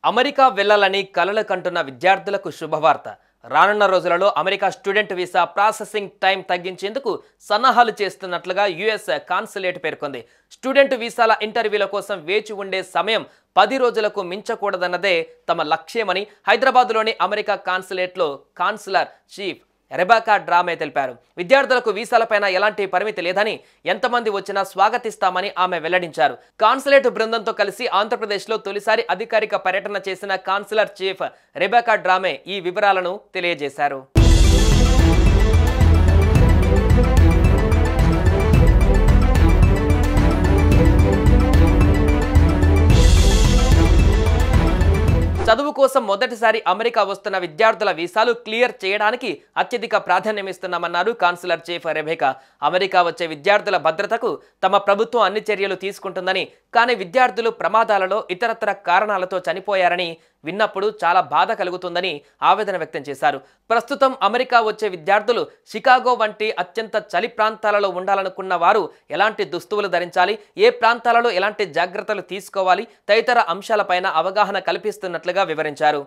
America వెళ్లాలని కలలు కంటున్న విద్యార్థులకు శుభవార్త. రానున్న రోజులలో America student visa processing time తగ్గించేందుకు సన్నాహాలు చేస్తున్నట్లుగా యుఎస్ కాన్సులేట్ పేర్కొంది. స్టూడెంట్ వీసాల ఇంటర్వ్యూల కోసం వేచి ఉండే సమయం 10 రోజులకు మించకూడదన్నదే తమ లక్ష్యమని హైదరాబాద్లోని అమెరికా కాన్సులేట్లో కాన్సులర్ చీఫ్ రెబెకా డ్రామే తెలిపారు. విద్యార్థులకు వీసాలపైన ఎలాంటి పరిమితి లేదని, ఎంతమంది వచ్చినా స్వాగతిస్తామని ఆమె వెల్లడించారు. కాన్సులేట్ బృందంతో కలిసి ఆంధ్రప్రదేశ్లో తొలిసారి అధికారిక పర్యటన చేసిన కాన్సులర్ చీఫ్ రెబెకా డ్రామే ఈ వివరాలను తెలియజేశారు. చదువు కోసం మొదటిసారి అమెరికా వస్తున్న విద్యార్థుల వీసాలు క్లియర్ చేయడానికి అత్యధిక ప్రాధాన్యమిస్తున్నామన్నారు కాన్సులర్ చీఫ్ రెబెకా. అమెరికా వచ్చే విద్యార్థుల భద్రతకు తమ ప్రభుత్వం అన్ని చర్యలు తీసుకుంటుందని, కానీ విద్యార్థులు ప్రమాదాలలో ఇతరత్ర కారణాలతో చనిపోయారని విన్నప్పుడు చాలా బాధ కలుగుతుందని ఆవేదన వ్యక్తం చేశారు. ప్రస్తుతం అమెరికా వచ్చే విద్యార్థులు షికాగో వంటి అత్యంత చలి ప్రాంతాలలో ఉండాలనుకున్న వారు ఎలాంటి దుస్తువులు ధరించాలి, ఏ ప్రాంతాలలో ఎలాంటి జాగ్రత్తలు తీసుకోవాలి తదితర అంశాలపైన అవగాహన కల్పిస్తున్నట్లుగా వివరించారు.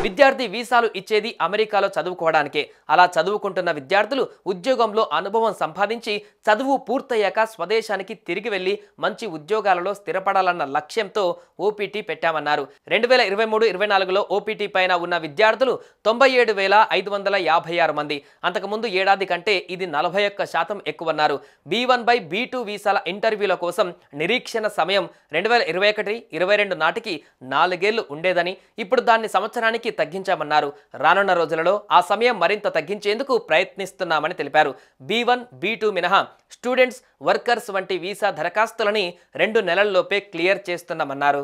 విద్యార్థి వీసాలు ఇచ్చేది అమెరికాలో చదువుకోవడానికే. అలా చదువుకుంటున్న విద్యార్థులు ఉద్యోగంలో అనుభవం సంపాదించి చదువు పూర్తయ్యాక స్వదేశానికి తిరిగి వెళ్లి మంచి ఉద్యోగాలలో స్థిరపడాలన్న లక్ష్యంతో ఓపీటీ పెట్టామన్నారు. 2023-24లో ఓపీటీ పైన ఉన్న విద్యార్థులు 97,556 మంది. అంతకుముందు ఏడాది కంటే ఇది 41% ఎక్కువన్నారు. B1 బై B2 వీసాల ఇంటర్వ్యూల కోసం నిరీక్షణ సమయం 2021-22 నాటికి 4 ఏళ్లు ఉండేదని, ఇప్పుడు దాన్ని సంవత్సరానికి తగ్గించామన్నారు. రానున్న రోజులలో ఆ సమయం మరింత తగ్గించేందుకు ప్రయత్నిస్తున్నామని తెలిపారు. B1, B2 మినహా స్టూడెంట్స్, వర్కర్స్ వంటి వీసా దరఖాస్తులని 2 నెలల్లోపే క్లియర్ చేస్తున్నామన్నారు.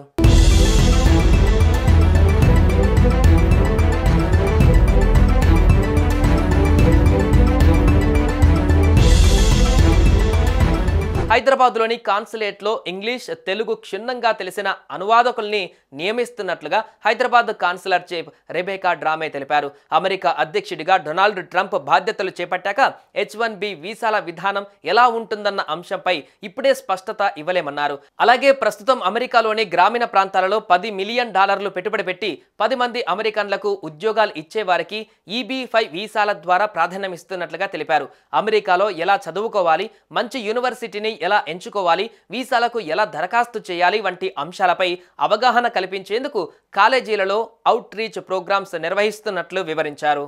హైదరాబాద్లోని కాన్సులేట్లో ఇంగ్లీష్, తెలుగు క్షుణ్ణంగా తెలిసిన అనువాదకుల్ని నియమిస్తున్నట్లుగా హైదరాబాద్ కాన్సులర్ చీఫ్ రెబెకా డ్రామే తెలిపారు. అమెరికా అధ్యక్షుడిగా డొనాల్డ్ ట్రంప్ బాధ్యతలు చేపట్టాక H1B వీసాల విధానం ఎలా ఉంటుందన్న అంశంపై ఇప్పుడే స్పష్టత ఇవ్వలేమన్నారు. అలాగే ప్రస్తుతం అమెరికాలోని గ్రామీణ ప్రాంతాలలో $10 మిలియన్ పెట్టుబడి పెట్టి 10 మంది అమెరికన్లకు ఉద్యోగాలు ఇచ్చే వారికి EB-5 వీసాల ద్వారా ప్రాధాన్యమిస్తున్నట్లుగా తెలిపారు. అమెరికాలో ఎలా చదువుకోవాలి, మంచి యూనివర్సిటీని ఎలా ఎంచుకోవాలి, వీసాలకు ఎలా దరఖాస్తు చేయాలి వంటి అంశాలపై అవగాహన కల్పించేందుకు కాలేజీలలో అవుట్ రీచ్ ప్రోగ్రామ్స్ నిర్వహిస్తున్నట్లు వివరించారు.